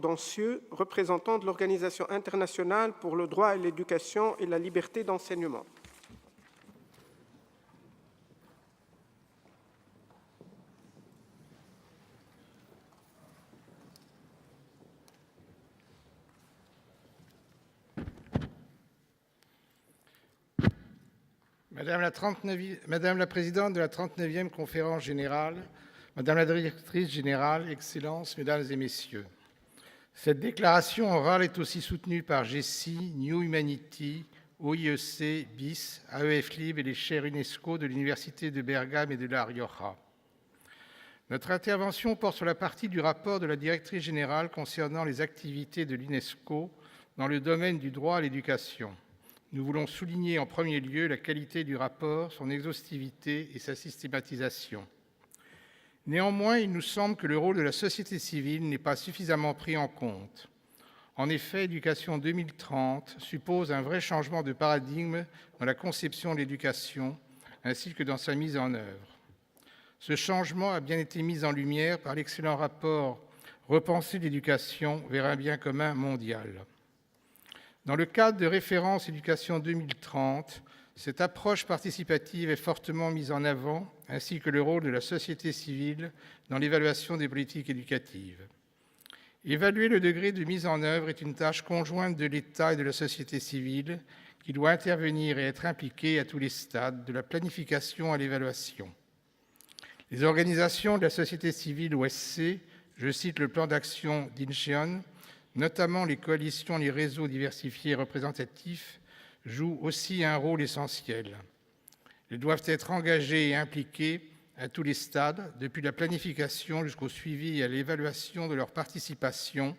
Dancieux, représentant de l'Organisation internationale pour le droit à l'éducation et la liberté d'enseignement. Madame la présidente de la 39e conférence générale, Madame la directrice générale, Excellences, Mesdames et Messieurs, cette déclaration orale est aussi soutenue par GESI, New Humanity, OIEC, BIS, AEF Lib et les chaires UNESCO de l'Université de Bergame et de La Rioja. Notre intervention porte sur la partie du rapport de la directrice générale concernant les activités de l'UNESCO dans le domaine du droit à l'éducation. Nous voulons souligner en premier lieu la qualité du rapport, son exhaustivité et sa systématisation. Néanmoins, il nous semble que le rôle de la société civile n'est pas suffisamment pris en compte. En effet, Éducation 2030 suppose un vrai changement de paradigme dans la conception de l'éducation, ainsi que dans sa mise en œuvre. Ce changement a bien été mis en lumière par l'excellent rapport « Repenser l'éducation vers un bien commun mondial ». Dans le cadre de référence Éducation 2030, cette approche participative est fortement mise en avant, ainsi que le rôle de la société civile dans l'évaluation des politiques éducatives. Évaluer le degré de mise en œuvre est une tâche conjointe de l'État et de la société civile qui doit intervenir et être impliquée à tous les stades, de la planification à l'évaluation. Les organisations de la société civile OSC, je cite le plan d'action d'Incheon, notamment les coalitions, les réseaux diversifiés et représentatifs, jouent aussi un rôle essentiel. Ils doivent être engagés et impliqués à tous les stades, depuis la planification jusqu'au suivi et à l'évaluation de leur participation,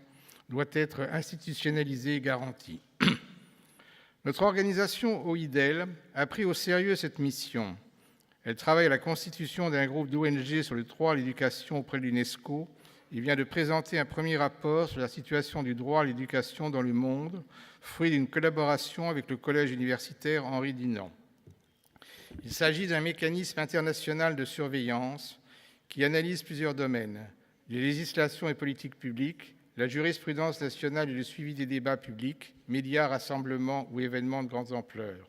doit être institutionnalisée et garantie. Notre organisation OIDEL a pris au sérieux cette mission. Elle travaille à la constitution d'un groupe d'ONG sur le droit à l'éducation auprès de l'UNESCO. Il vient de présenter un premier rapport sur la situation du droit à l'éducation dans le monde, fruit d'une collaboration avec le collège universitaire Henri Dunant. Il s'agit d'un mécanisme international de surveillance qui analyse plusieurs domaines, les législations et politiques publiques, la jurisprudence nationale et le suivi des débats publics, médias, rassemblements ou événements de grande ampleur.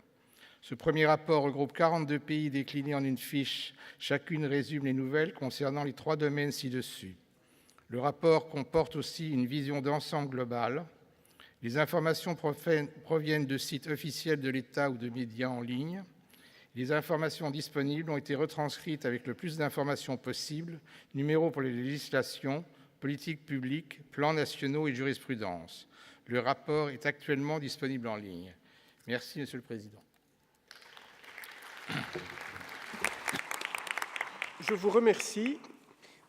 Ce premier rapport regroupe 42 pays déclinés en une fiche. Chacune résume les nouvelles concernant les 3 domaines ci-dessus. Le rapport comporte aussi une vision d'ensemble globale. Les informations proviennent de sites officiels de l'État ou de médias en ligne. Les informations disponibles ont été retranscrites avec le plus d'informations possible, numéros pour les législations, politiques publiques, plans nationaux et jurisprudence. Le rapport est actuellement disponible en ligne. Merci, Monsieur le Président. Je vous remercie.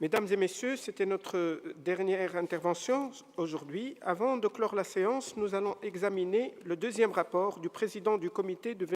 Mesdames et Messieurs, c'était notre dernière intervention aujourd'hui. Avant de clore la séance, nous allons examiner le deuxième rapport du président du comité de